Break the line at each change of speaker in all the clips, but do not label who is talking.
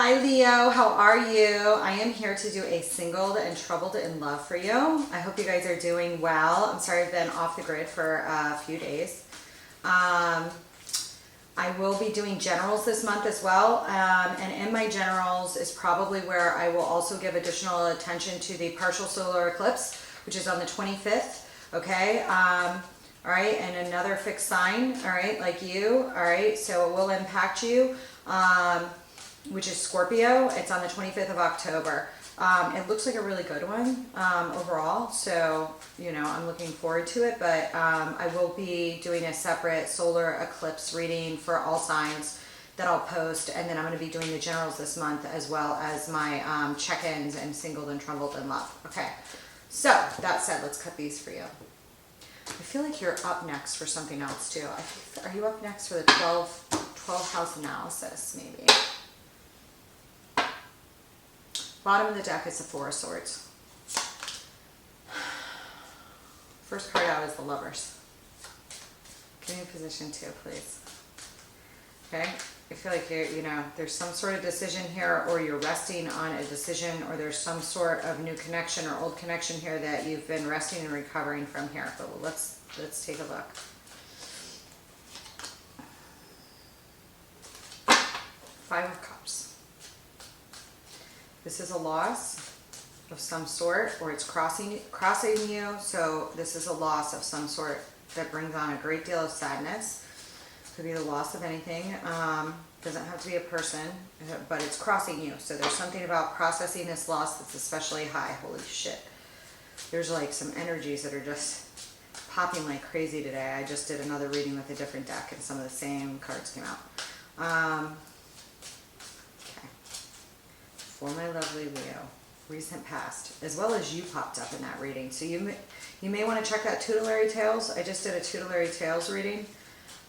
Hi Leo, how are you? I am here to do a singled and troubled in love for you. I hope you guys are doing well. I'm sorry I've been off the grid for a few days. I will be doing generals this month as well, and in my generals is probably where I will also give additional attention to the partial solar eclipse, which is on the 25th, okay? All right, and another fixed sign, all right, like you, all right, so it will impact you, which is Scorpio. It's on the 25th of October. It looks like a really good one overall, so I'm looking forward to it, but I will be doing a separate solar eclipse reading for all signs that I'll post, and then I'm going to be doing the generals this month as well as my check-ins and singled and troubled in love. Okay, so that said, let's cut these for you. I feel like you're up next for something else too. Are you up next for the 12 house analysis maybe? Bottom of the deck is the Four of Swords. First card out is the Lovers. Give me position 2, please. Okay, I feel like there's some sort of decision here, or you're resting on a decision, or there's some sort of new connection or old connection here that you've been resting and recovering from here. But let's take a look. Five of Cups. This is a loss of some sort, or it's crossing you. So this is a loss of some sort that brings on a great deal of sadness. Could be the loss of anything. Doesn't have to be a person, but it's crossing you. So there's something about processing this loss that's especially high. Holy shit. There's like some energies that are just popping like crazy today. I just did another reading with a different deck and some of the same cards came out. For my lovely Leo, recent past, as well as you popped up in that reading. So you may want to check out Tutelary Tales. I just did a Tutelary Tales reading.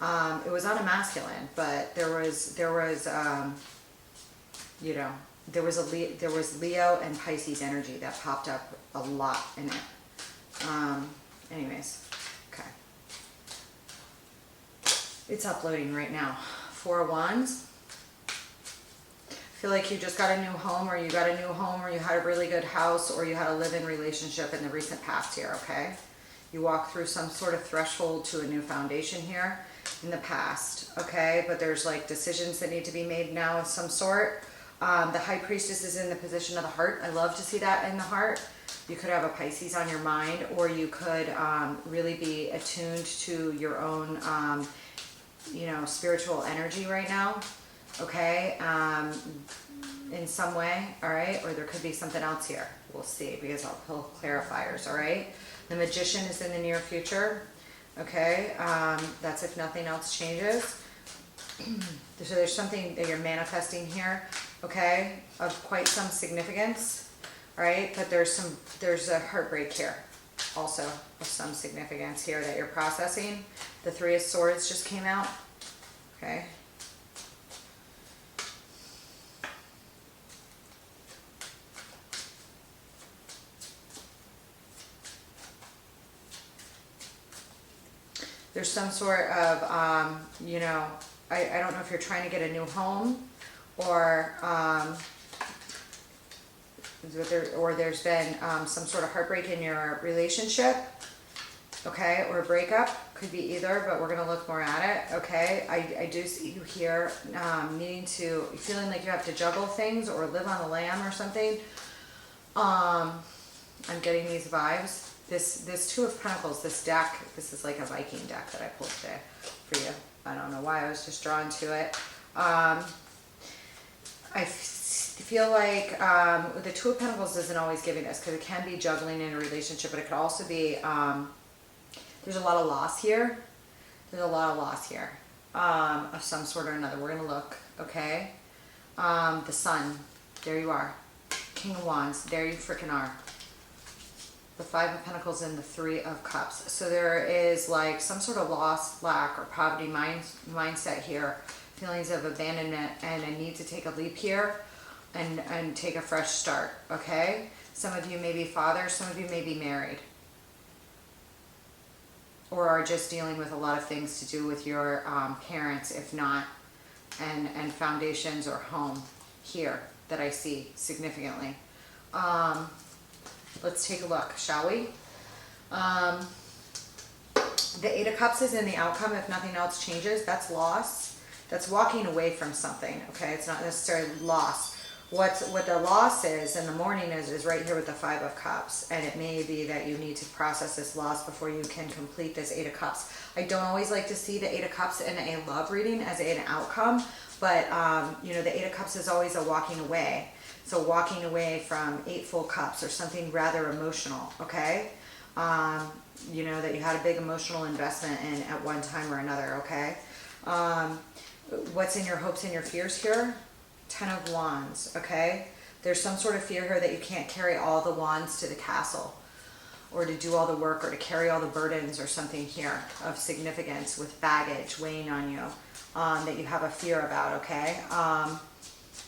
It was on a masculine, but there was Leo and Pisces energy that popped up a lot in it. Anyways, okay. It's uploading right now. Four of Wands. Feel like you just got a new home, or you got a new home, or you had a really good house, or you had a live-in relationship in the recent past here, okay? You walk through some sort of threshold to a new foundation here in the past, okay? But there's like decisions that need to be made now of some sort. The High Priestess is in the position of the heart. I love to see that in the heart. You could have a Pisces on your mind, or you could really be attuned to your own, spiritual energy right now. Okay, in some way, all right, or there could be something else here. We'll see, because I'll pull clarifiers, all right? The Magician is in the near future, okay? That's if nothing else changes. So there's something that you're manifesting here, okay, of quite some significance, all right? But there's a heartbreak here also of some significance here that you're processing. The Three of Swords just came out, okay? There's some sort of, I don't know if you're trying to get a new home, or there's been some sort of heartbreak in your relationship, okay, or a breakup. Could be either, but we're going to look more at it, okay? I do see you here feeling like you have to juggle things or live on the lam or something. I'm getting these vibes. This Two of Pentacles, this deck, this is like a Viking deck that I pulled today for you. I don't know why, I was just drawn to it. I feel like the Two of Pentacles isn't always giving us, because it can be juggling in a relationship, but it could also be, there's a lot of loss here. There's a lot of loss here of some sort or another. We're going to look, okay? The Sun, there you are. King of Wands, there you freaking are. The Five of Pentacles and the Three of Cups. So there is like some sort of loss, lack, or poverty mindset here. Feelings of abandonment and a need to take a leap here and take a fresh start, okay? Some of you may be fathers, some of you may be married. Or are just dealing with a lot of things to do with your parents, if not, and foundations or home. here that I see significantly. Let's take a look, shall we? The Eight of Cups is in the outcome. If nothing else changes, that's loss. That's walking away from something, okay? It's not necessarily loss. What the loss is in the morning is right here with the Five of Cups. And it may be that you need to process this loss before you can complete this Eight of Cups. I don't always like to see the Eight of Cups in a love reading as an outcome. But, you know, the Eight of Cups is always a walking away. So walking away from 8 full cups or something rather emotional, okay? You know, that you had a big emotional investment in at one time or another, okay? What's in your hopes and your fears here? 10 of Wands, okay? There's some sort of fear here that you can't carry all the wands to the castle or to do all the work or to carry all the burdens or something here of significance with baggage weighing on you that you have a fear about, okay?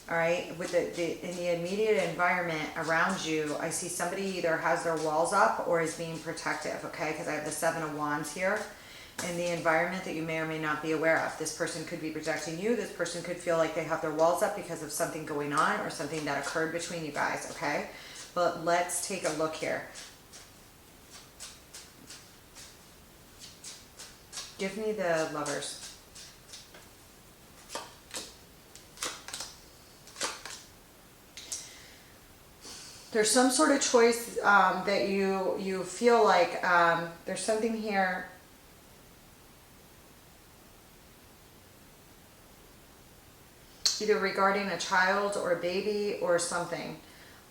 All right, with in the immediate environment around you, I see somebody either has their walls up or is being protective, okay? Because I have the Seven of Wands here. In the environment that you may or may not be aware of. This person could be protecting you. This person could feel like they have their walls up because of something going on or something that occurred between you guys, okay? But let's take a look here. Give me the Lovers. There's some sort of choice that you feel like there's something here. Either regarding a child or a baby or something,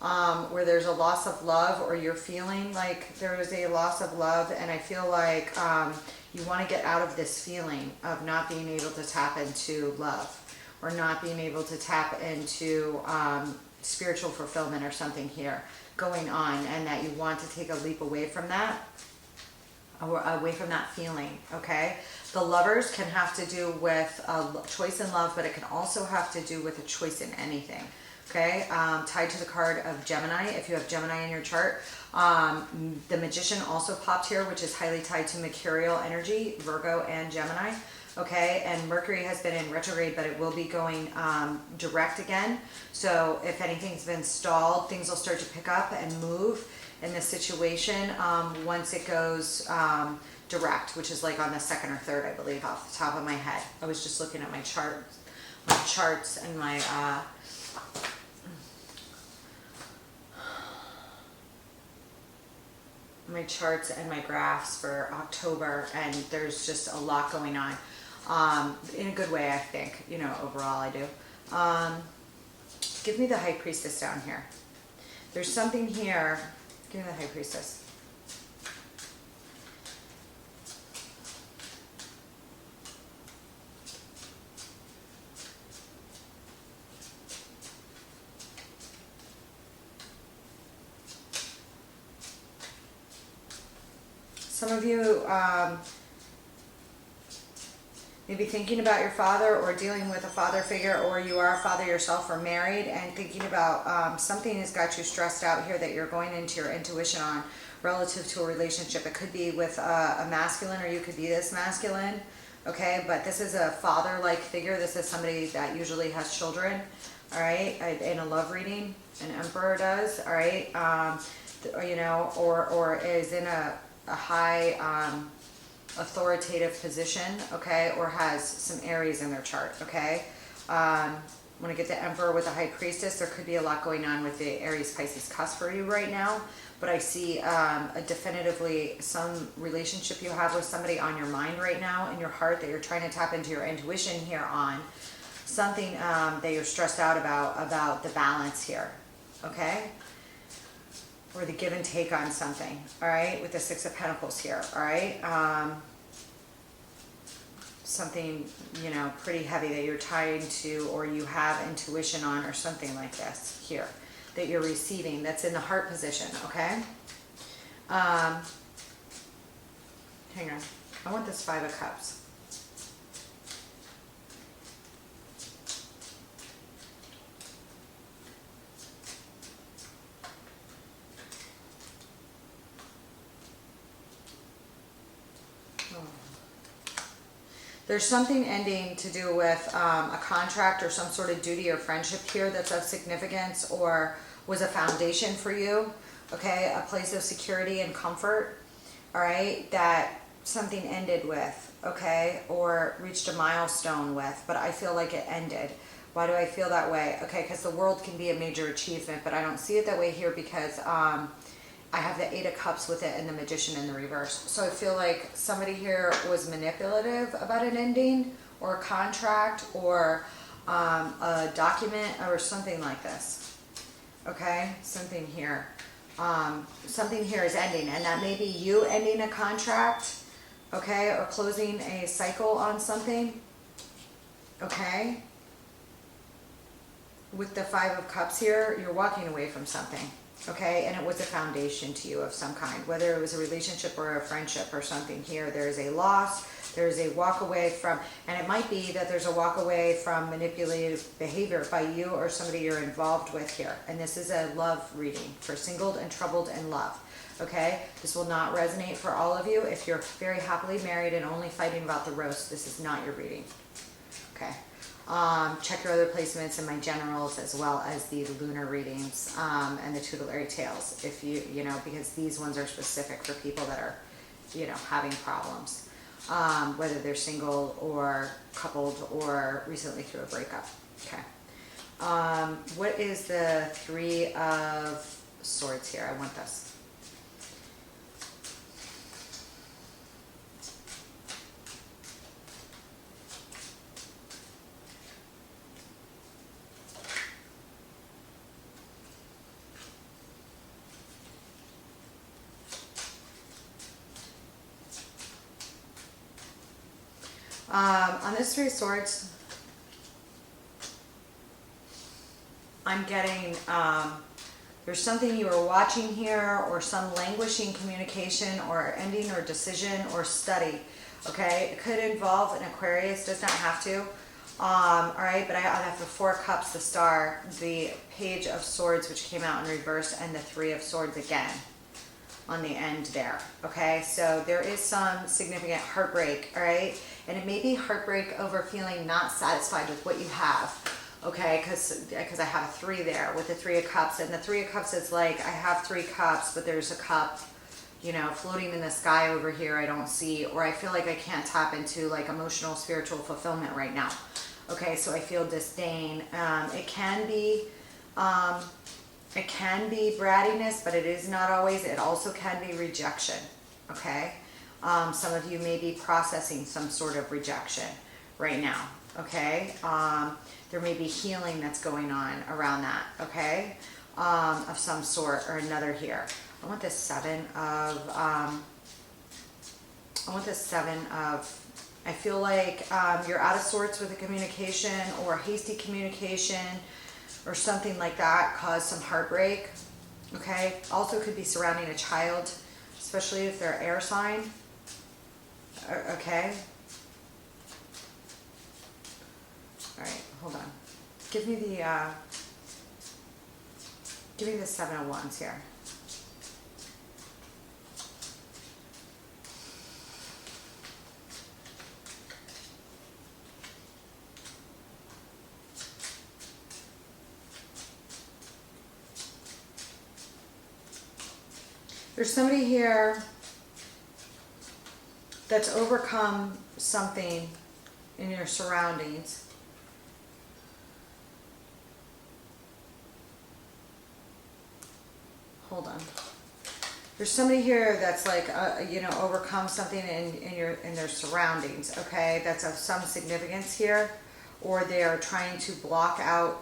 where there's a loss of love or you're feeling like there is a loss of love, and I feel like you want to get out of this feeling of not being able to tap into love or not being able to tap into spiritual fulfillment or something here going on, and that you want to take a leap away from that, or away from that feeling, okay? The Lovers can have to do with a choice in love, but it can also have to do with a choice in anything, okay? Tied to the card of Gemini, if you have Gemini in your chart. The Magician also popped here, which is highly tied to mercurial energy, Virgo and Gemini, okay? And Mercury has been in retrograde, but it will be going direct again. So if anything's been stalled, things will start to pick up and move in the situation once it goes direct, which is like on the 2nd or 3rd, I believe, off the top of my head. I was just looking at my charts and my charts and my graphs for October, and there's just a lot going on in a good way, I think. You know, overall, I do. Give me the High Priestess down here. There's something here. Give me the High Priestess. Some of you may be thinking about your father or dealing with a father figure, or you are a father yourself or married and thinking about something has got you stressed out here that you're going into your intuition on relative to a relationship. It could be with a masculine, or you could be this masculine, okay? But this is a father-like figure. This is somebody that usually has children, all right, in a love reading. An Emperor does, all right? You know, or is in a high authoritative position, okay, or has some Aries in their chart, okay? When I get the Emperor with the High Priestess, there could be a lot going on with the Aries Pisces cusp for you right now, but I see a definitively some relationship you have with somebody on your mind right now, in your heart, that you're trying to tap into your intuition here on. Something that you're stressed out about the balance here, okay? Or the give and take on something, all right, with the Six of Pentacles here, all right? Something, you know, pretty heavy that you're tied to, or you have intuition on, or something like this here that you're receiving, that's in the heart position, okay? Hang on, I want this Five of Cups. There's something ending to do with a contract or some sort of duty or friendship here that's of significance or was a foundation for you, okay? A place of security and comfort, all right, that something ended with, okay, or reached a milestone with, but I feel like it ended. Why do I feel that way? Okay, because the world can be a major achievement, but I don't see it that way here because I have the Eight of Cups with it and the Magician in the reverse. So I feel like somebody here was manipulative about an ending or a contract or a document or something like this. Okay, something here. Something here is ending, and that may be you ending a contract, okay, or closing a cycle on something, okay. With the Five of Cups here, you're walking away from something, okay, and it was a foundation to you of some kind, whether it was a relationship or a friendship or something here. There is a loss, there is a walk away from, and it might be that there's a walk away from manipulative behavior by you or somebody you're involved with here. And this is a love reading for singled and troubled in love, okay? This will not resonate for all of you. If you're very happily married and only fighting about the roast, this is not your reading, okay? Check your other placements in my generals as well as the lunar readings and the tutelary tales, if you know, because these ones are specific for people that are, you know, having problems, whether they're single or coupled or recently through a breakup. Okay. What is the Three of Swords here? I want this. On this Three of Swords, I'm getting, there's something you were watching here or some languishing communication or ending or decision or study, okay? It could involve an Aquarius, does not have to. All right, but I have the Four of Cups, the Star, the Page of Swords, which came out in reverse, and the Three of Swords again on the end there, okay? So there is some significant heartbreak, all right? And it may be heartbreak over feeling not satisfied with what you have, okay? Because I have a 3 there with the Three of Cups. And the Three of Cups is like, I have 3 cups, but there's a cup, you know, floating in the sky over here I don't see, or I feel like I can't tap into like emotional, spiritual fulfillment right now. Okay, so I feel disdain. It can be brattiness, but it is not always. It also can be rejection, okay? Some of you may be processing some sort of rejection right now, okay? There may be healing that's going on around that, okay? Of some sort or another here. I want this seven of, I feel like you're out of sorts with a communication or hasty communication or something like that caused some heartbreak, okay? Also could be surrounding a child, especially if they're air sign, okay? All right, hold on. Give me the Seven of Wands here. There's somebody here that's overcome something in your surroundings. Hold on. There's somebody here that's like, you know, overcome something in their surroundings, okay? That's of some significance here. Or they are trying to block out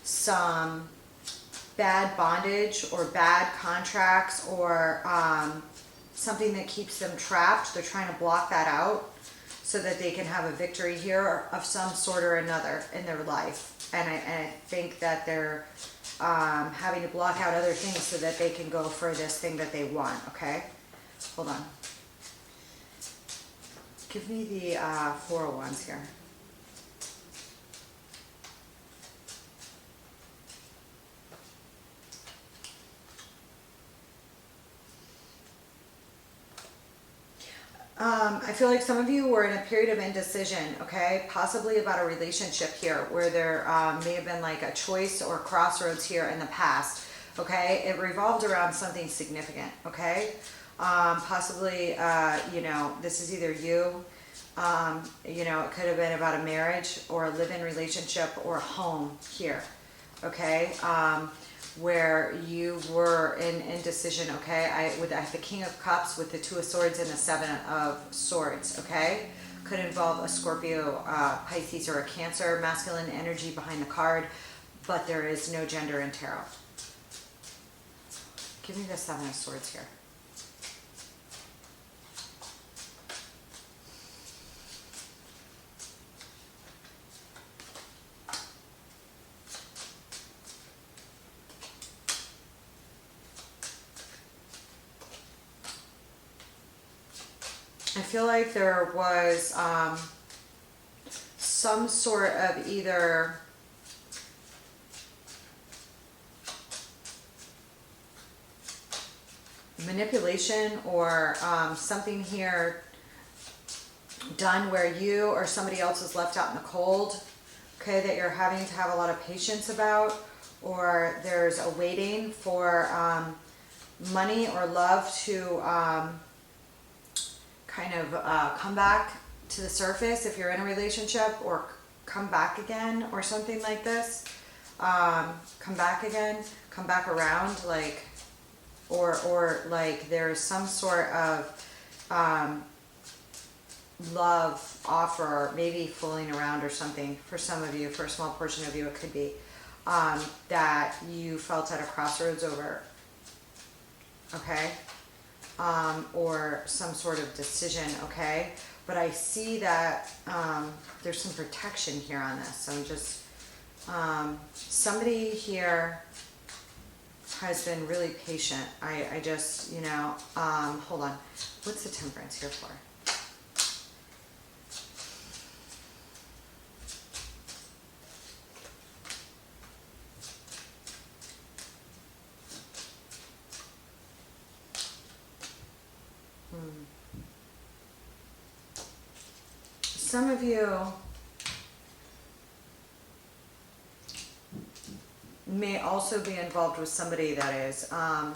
some bad bondage or bad contracts or something that keeps them trapped. They're trying to block that out so that they can have a victory here of some sort or another in their life. And I think that they're having to block out other things so that they can go for this thing that they want, okay? Hold on. Give me the Four of Wands here. I feel like some of you were in a period of indecision, okay? Possibly about a relationship here where there may have been like a choice or crossroads here in the past, okay? It revolved around something significant, okay? Possibly, you know, this is either you, you know, it could have been about a marriage or a live-in relationship or a home here, okay? Where you were in indecision, okay? I have the King of Cups with the Two of Swords and the Seven of Swords, okay? Could involve a Scorpio, Pisces, or a Cancer, masculine energy behind the card, but there is no gender in tarot. Give me the Seven of Swords here. I feel like there was some sort of either manipulation or something here done where you or somebody else is left out in the cold, okay, that you're having to have a lot of patience about, or there's a waiting for money or love to kind of come back to the surface if you're in a relationship, or come back again or something like this. Come back again, come back around, like, or like there's some sort of love offer, maybe fooling around or something for some of you, for a small portion of you it could be, that you felt at a crossroads over, okay? Or some sort of decision, okay? But I see that there's some protection here on this. So I'm just, somebody here has been really patient. I just, you know, hold on. What's the Temperance here for? Some of you may also be involved with somebody that is a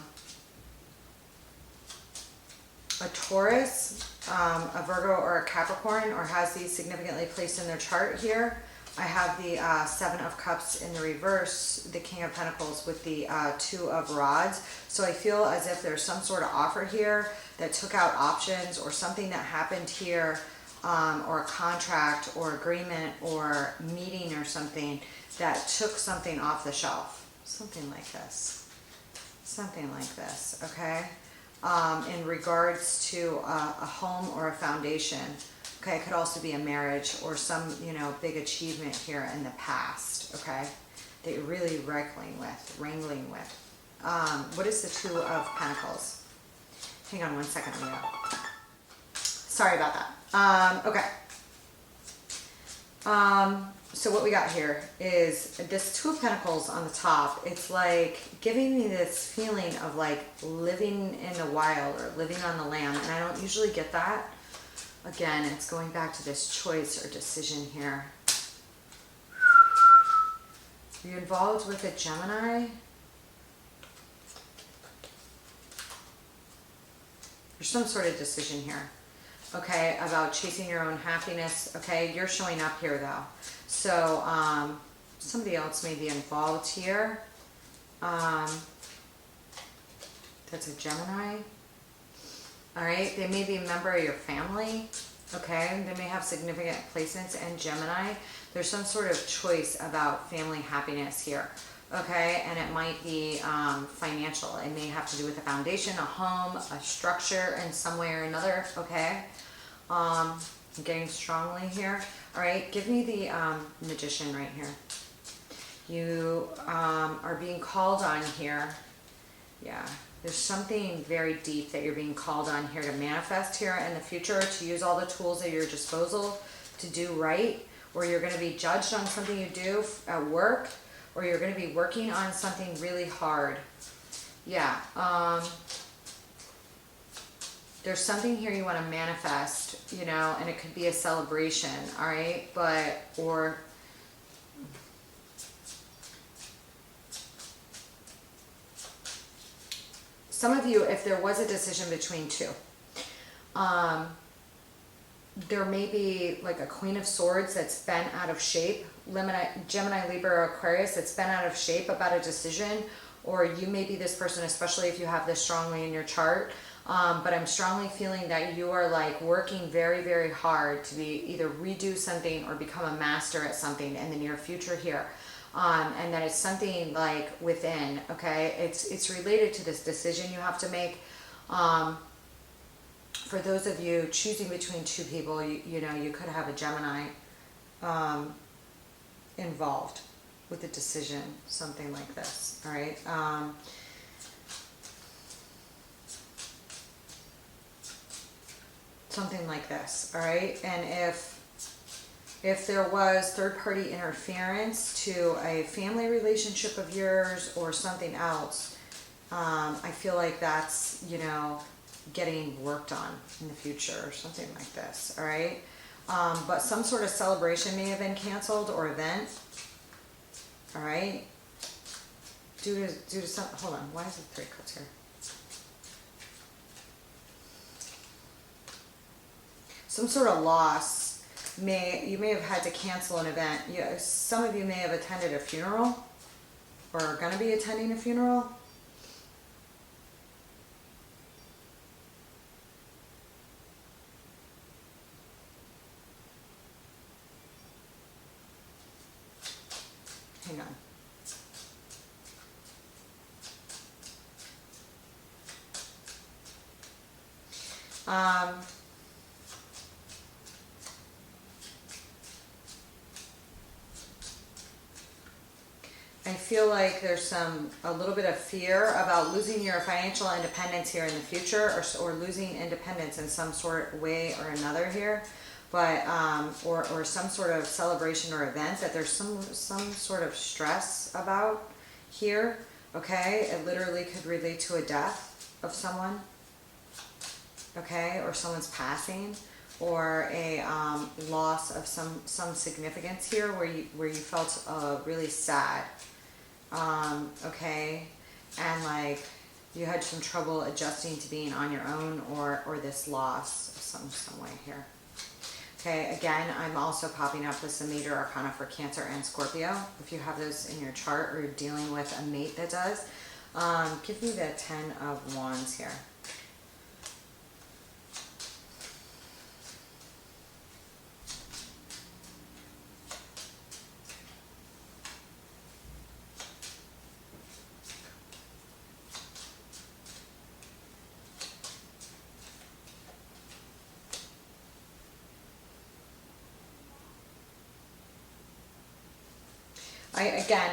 Taurus, a Virgo, or a Capricorn, or has these significantly placed in their chart here. I have the Seven of Cups in the reverse, the King of Pentacles with the Two of Rods. So I feel as if there's some sort of offer here that took out options, or something that happened here, or a contract or agreement or meeting or something that took something off the shelf. Something like this. Something like this, okay? In regards to a home or a foundation. Okay, it could also be a marriage or some, you know, big achievement here in the past, okay? That you're really wrangling with. What is the Two of Pentacles? Hang on one second, Leo. Sorry about that. Okay. So what we got here is this Two of Pentacles on the top. It's like giving me this feeling of like living in the wild or living on the lam. And I don't usually get that. Again, it's going back to this choice or decision here. Are you involved with a Gemini? There's some sort of decision here. Okay, about chasing your own happiness. Okay, you're showing up here though. So somebody else may be involved here. That's a Gemini. All right, they may be a member of your family. Okay, they may have significant placements in Gemini. There's some sort of choice about family happiness here. Okay, and it might be financial. It may have to do with a foundation, a home, a structure in some way or another. Okay, I'm getting strongly here. All right, give me the Magician right here. You are being called on here. Yeah, there's something very deep that you're being called on here to manifest here in the future, to use all the tools at your disposal to do right, or you're going to be judged on something you do at work, or you're going to be working on something really hard. Yeah. there's something here you want to manifest, you know, and it could be a celebration, all right? But, or some of you, if there was a decision between two, there may be like a Queen of Swords that's been out of shape, Gemini, Libra, or Aquarius that's been out of shape about a decision, or you may be this person, especially if you have this strongly in your chart. But I'm strongly feeling that you are like working very, very hard to be either redo something or become a master at something in the near future here. And that it's something like within, okay? It's related to this decision you have to make. For those of you choosing between two people, you know, you could have a Gemini involved with the decision, something like this, all right? Something like this, all right? And if there was third-party interference to a family relationship of yours or something else, I feel like that's, you know, getting worked on in the future or something like this, all right? But some sort of celebration may have been canceled or event, all right? Due to some, hold on, why is it 3 cups here? Some sort of loss, you may have had to cancel an event. Some of you may have attended a funeral or are going to be attending a funeral. Hang on. I feel like there's a little bit of fear about losing your financial independence here in the future, or losing independence in some sort of way or another here, but or some sort of celebration or event that there's some sort of stress about here. Okay, it literally could relate to a death of someone. Okay, or someone's passing, or a loss of some significance here where you felt really sad. Okay, and like you had some trouble adjusting to being on your own, or this loss of some way here. Okay, again, I'm also popping up with some major arcana for Cancer and Scorpio. If you have those in your chart or you're dealing with a mate that does, give me the 10 of Wands here.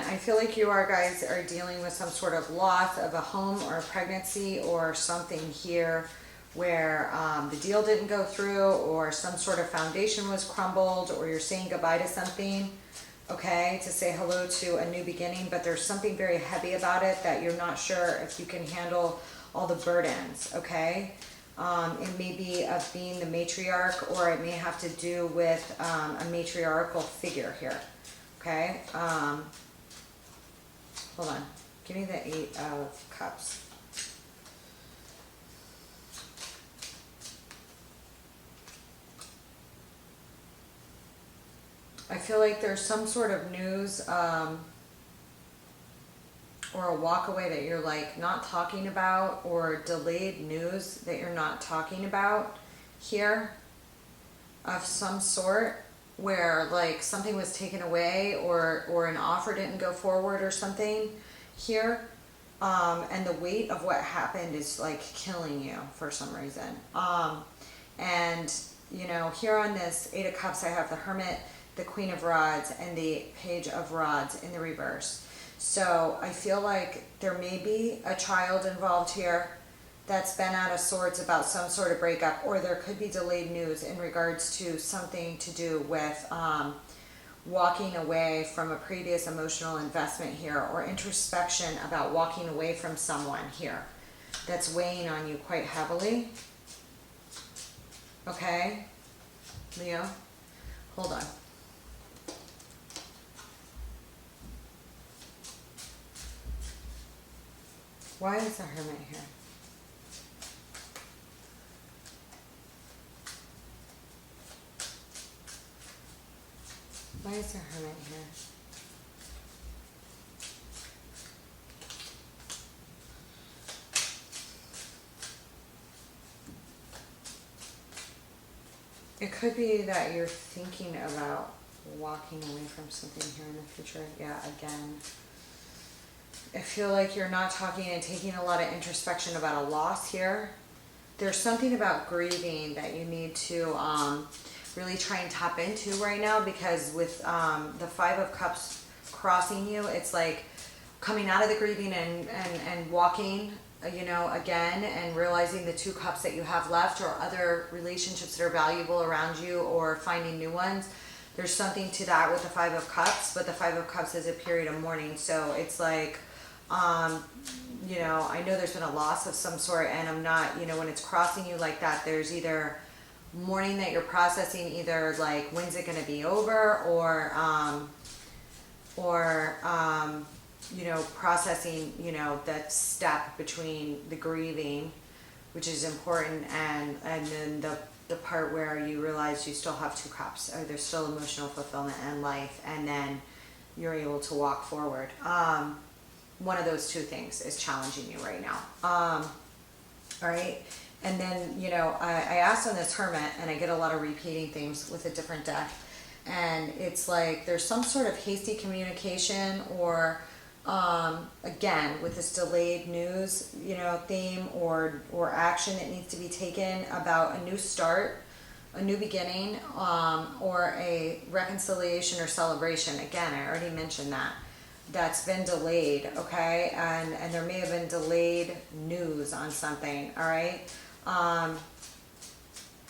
I feel like you guys are dealing with some sort of loss of a home or a pregnancy or something here where the deal didn't go through, or some sort of foundation was crumbled, or you're saying goodbye to something, okay, to say hello to a new beginning, but there's something very heavy about it that you're not sure if you can handle all the burdens, okay? It may be of being the matriarch, or it may have to do with a matriarchal figure here. Okay, hold on. Give me the 8 of Cups. I feel like there's some sort of news or a walk away that you're like not talking about, or delayed news that you're not talking about here of some sort, where like something was taken away, or an offer didn't go forward or something here, and the weight of what happened is like killing you for some reason. And you know, here on this 8 of Cups, I have the Hermit, the Queen of Rods, and the Page of Rods in the reverse. So I feel like there may be a child involved here that's been out of sorts about some sort of breakup, or there could be delayed news in regards to something to do with walking away from a previous emotional investment here, or introspection about walking away from someone here that's weighing on you quite heavily. Okay, Leo, hold on. Why is the Hermit here? Why is the Hermit here? It could be that you're thinking about walking away from something here in the future. Yeah, again. I feel like you're not talking and taking a lot of introspection about a loss here. There's something about grieving that you need to really try and tap into right now, because with the Five of Cups crossing you, it's like coming out of the grieving and walking, you know, again, and realizing the two cups that you have left, or other relationships that are valuable around you, or finding new ones. There's something to that with the Five of Cups, but the Five of Cups is a period of mourning. So it's like, you know, I know there's been a loss of some sort, and I'm not, you know, when it's crossing you like that, there's either mourning that you're processing, either like, when's it going to be over, or you know, processing, you know, that step between the grieving, which is important, and then the part where you realize you still have two cups, or there's still emotional fulfillment and life, and then you're able to walk forward. One of those two things is challenging you right now. All right. And then, you know, I asked on this Hermit, and I get a lot of repeating things with a different deck. And it's like there's some sort of hasty communication, or again, with this delayed news, you know, theme, or action that needs to be taken about a new start, a new beginning, or a reconciliation or celebration. Again, I already mentioned that. That's been delayed, okay? And there may have been delayed news on something, all right?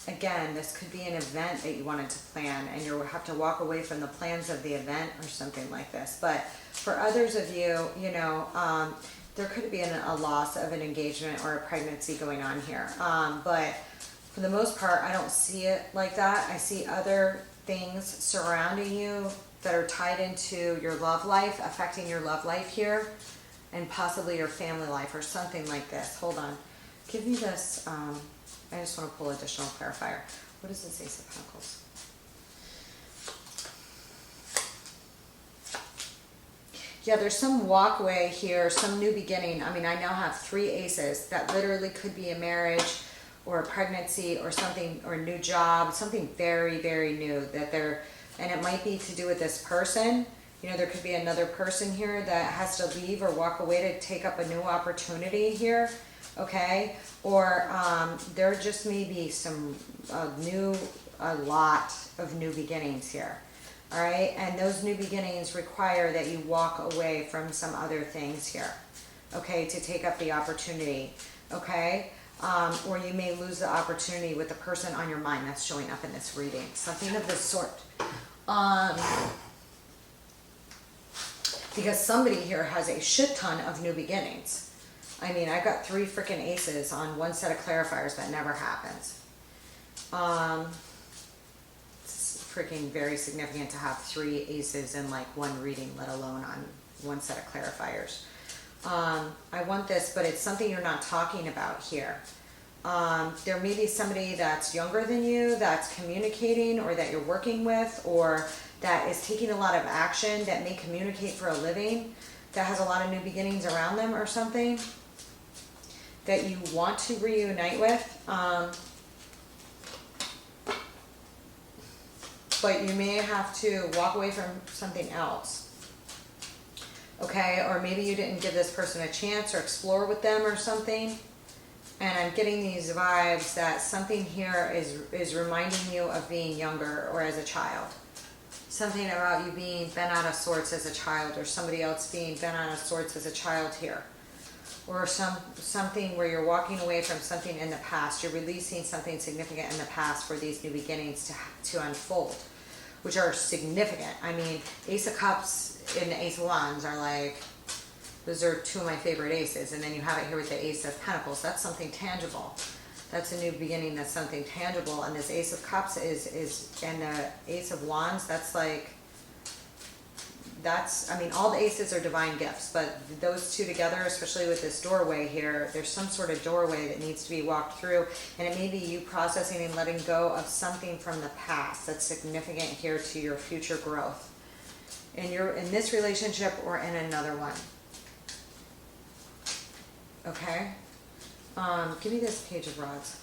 Again, this could be an event that you wanted to plan, and you have to walk away from the plans of the event or something like this. But for others of you, you know, there could be a loss of an engagement or a pregnancy going on here. But for the most part, I don't see it like that. I see other things surrounding you that are tied into your love life, affecting your love life here, and possibly your family life or something like this. Hold on. Give me this. I just want to pull additional clarifier. What is this Ace of Pentacles? Yeah, there's some walkway here, some new beginning. I mean, I now have 3 aces that literally could be a marriage or a pregnancy or something, or a new job, something very, very new that they're, and it might be to do with this person. You know, there could be another person here that has to leave or walk away to take up a new opportunity here, okay? Or there just may be a lot of new beginnings here, all right? And those new beginnings require that you walk away from some other things here, okay, to take up the opportunity, okay? Or you may lose the opportunity with the person on your mind that's showing up in this reading, something of this sort. Because somebody here has a shit ton of new beginnings. I mean, I got 3 freaking aces on one set of clarifiers. That never happens. It's freaking very significant to have 3 aces in like one reading, let alone on one set of clarifiers. I want this, but it's something you're not talking about here. There may be somebody that's younger than you that's communicating, or that you're working with, or that is taking a lot of action, that may communicate for a living, that has a lot of new beginnings around them or something, that you want to reunite with. But you may have to walk away from something else. Okay, or maybe you didn't give this person a chance or explore with them or something. And I'm getting these vibes that something here is reminding you of being younger or as a child. Something about you being bent out of sorts as a child, or somebody else being bent out of sorts as a child here. Or something where you're walking away from something in the past. You're releasing something significant in the past for these new beginnings to unfold, which are significant. I mean, Ace of Cups and the Ace of Wands are like, those are 2 of my favorite aces. And then you have it here with the Ace of Pentacles. That's something tangible. That's a new beginning. That's something tangible. And this Ace of Cups and the Ace of Wands, that's like, I mean, all the aces are divine gifts, but those two together, especially with this doorway here, there's some sort of doorway that needs to be walked through, and it may be you processing and letting go of something from the past that's significant here to your future growth. And you're in this relationship or in another one. Okay? Give me this Page of Rods.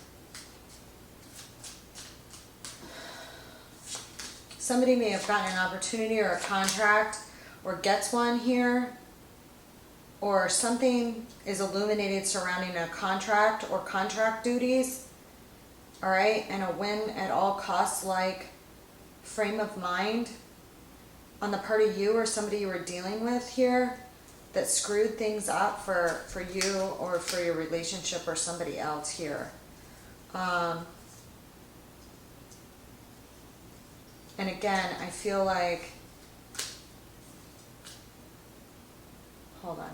Somebody may have gotten an opportunity or a contract or gets one here, or something is illuminated surrounding a contract or contract duties, all right, and a win at all costs like frame of mind on the part of you or somebody you were dealing with here that screwed things up for you or for your relationship or somebody else here. And again, I feel like, hold on.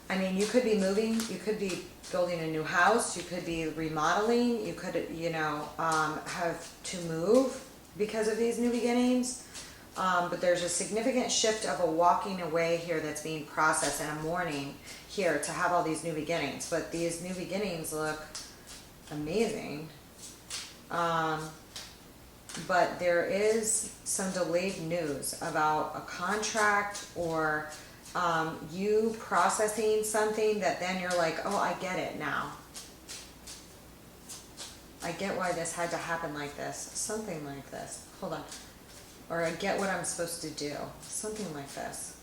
I mean, you could be moving, you could be building a new house, you could be remodeling, you could, have to move because of these new beginnings. But there's a significant shift of a walking away here that's being processed and a mourning here to have all these new beginnings. But these new beginnings look amazing. But there is some delayed news about a contract or you processing something that then you're like, oh, I get it now. I get why this had to happen like this. Something like this. Hold on. Or I get what I'm supposed to do. Something like this.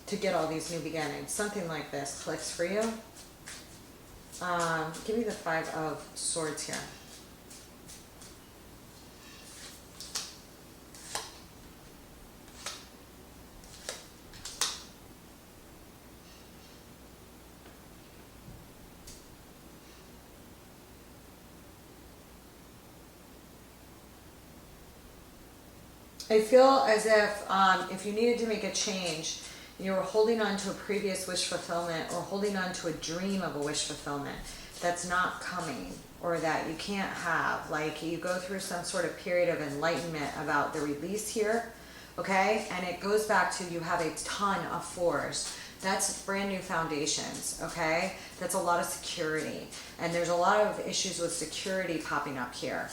To get all these new beginnings. Something like this clicks for you. Give me the Five of Swords here. I feel as if you needed to make a change, you were holding on to a previous wish fulfillment or holding on to a dream of a wish fulfillment that's not coming or that you can't have, like you go through some sort of period of enlightenment about the release here, okay? And it goes back to you have a ton of fours. That's brand new foundations, okay? That's a lot of security. And there's a lot of issues with security popping up here.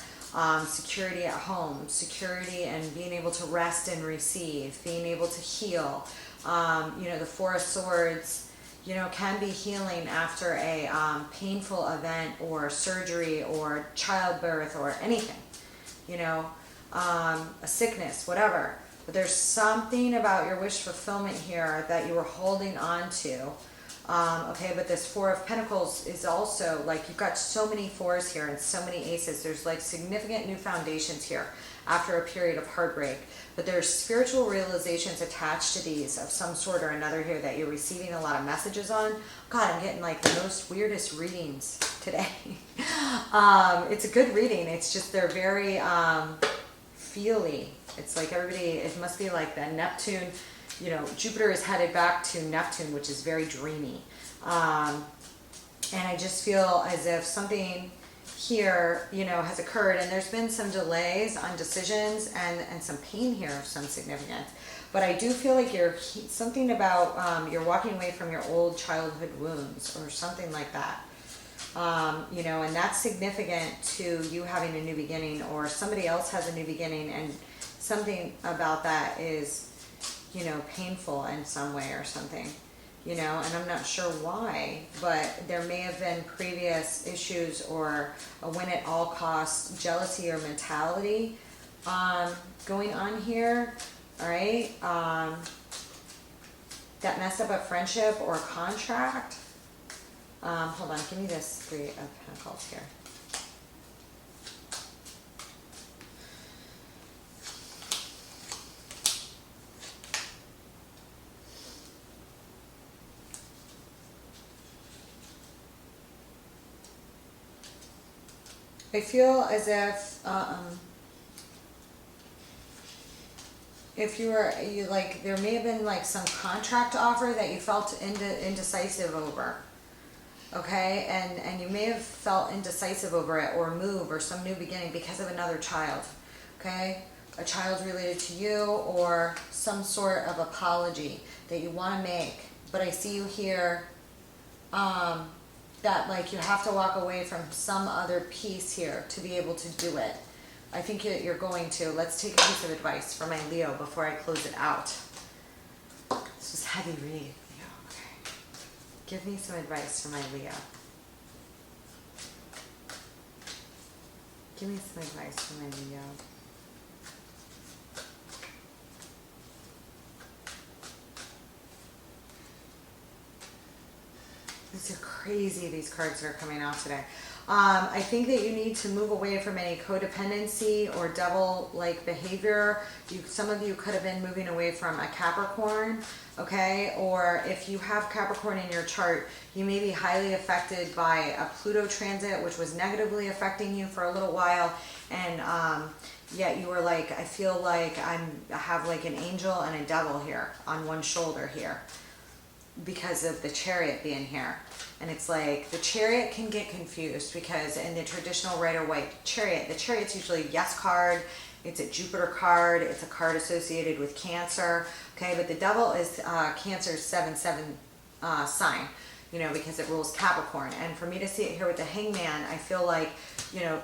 Security at home, security and being able to rest and receive, being able to heal. The Four of Swords, can be healing after a painful event or surgery or childbirth or anything, a sickness, whatever. But there's something about your wish fulfillment here that you were holding on to. Okay, but this Four of Pentacles is also like you've got so many fours here and so many aces. There's like significant new foundations here after a period of heartbreak. But there's spiritual realizations attached to these of some sort or another here that you're receiving a lot of messages on. God, I'm getting like the most weirdest readings today. It's a good reading. It's just they're very feely. It's like everybody, it must be like the Neptune. Jupiter is headed back to Neptune, which is very dreamy. And I just feel as if something here, has occurred and there's been some delays on decisions and some pain here of some significance. But I do feel like something about, you're walking away from your old childhood wounds or something like that. And that's significant to you having a new beginning or somebody else has a new beginning and something about that is painful in some way or something, and I'm not sure why, but there may have been previous issues or a win at all costs, jealousy or mentality going on here, all right? That messed up a friendship or a contract. Hold on, give me this Three of Pentacles here. I feel as if there may have been like some contract offer that you felt indecisive over. okay? And you may have felt indecisive over it, or move, or some new beginning because of another child, okay? A child related to you, or some sort of apology that you want to make. But I see you here, that like you have to walk away from some other piece here to be able to do it. I think you're going to. Let's take a piece of advice from my Leo before I close it out. This is heavy read, Leo. Okay. Give me some advice from my Leo. Give me some advice from my Leo. These are crazy, these cards that are coming out today. I think that you need to move away from any codependency or devil-like behavior. Some of you could have been moving away from a Capricorn, okay? Or if you have Capricorn in your chart, you may be highly affected by a Pluto transit, which was negatively affecting you for a little while. And yet you were like, I feel like I have like an angel and a devil here on one shoulder here, because of the Chariot being here. And it's like the Chariot can get confused because in the traditional Rider-Waite Chariot, the Chariot's usually a yes card, it's a Jupiter card, it's a card associated with Cancer, okay? But the Devil is Cancer's 7-7 sign, you know, because it rules Capricorn. And for me to see it here with the Hangman, I feel like, you know,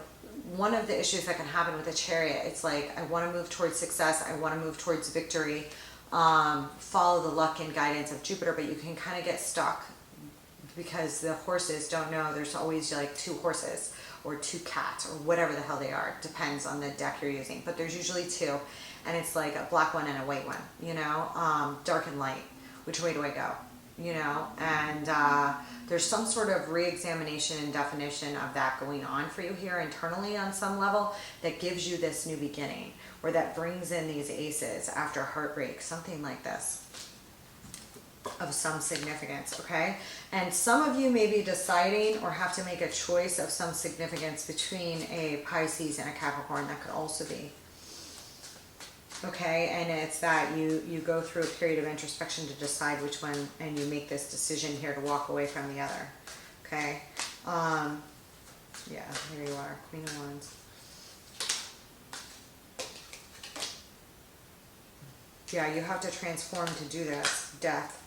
one of the issues that can happen with a Chariot, it's like, I want to move towards success, I want to move towards victory, follow the luck and guidance of Jupiter, but you can kind of get stuck because the horses don't know. There's always like two horses or two cats or whatever the hell they are. Depends on the deck you're using, but there's usually two, and it's like a black one and a white one, you know, dark and light. Which way do I go? You know, and there's some sort of re-examination and definition of that going on for you here internally on some level that gives you this new beginning, or that brings in these aces after heartbreak, something like this, of some significance, okay? And some of you may be deciding or have to make a choice of some significance between a Pisces and a Capricorn. That could also be. Okay, and it's that you go through a period of introspection to decide which one, and you make this decision here to walk away from the other. Okay, yeah, here you are, Queen of Wands. Yeah, you have to transform to do this. Death.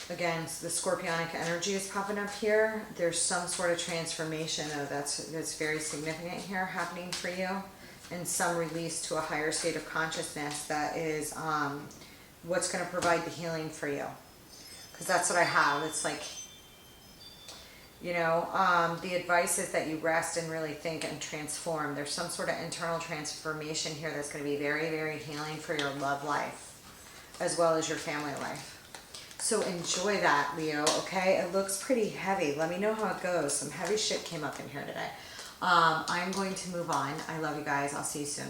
Again, the scorpionic energy is popping up here. There's some sort of transformation that's very significant here happening for you. And some release to a higher state of consciousness that is what's going to provide the healing for you. Because that's what I have. It's like, you know, the advice is that you rest and really think and transform. There's some sort of internal transformation here that's going to be very, very healing for your love life, as well as your family life. So enjoy that, Leo, okay? It looks pretty heavy. Let me know how it goes. Some heavy shit came up in here today. I'm going to move on. I love you guys. I'll see you soon.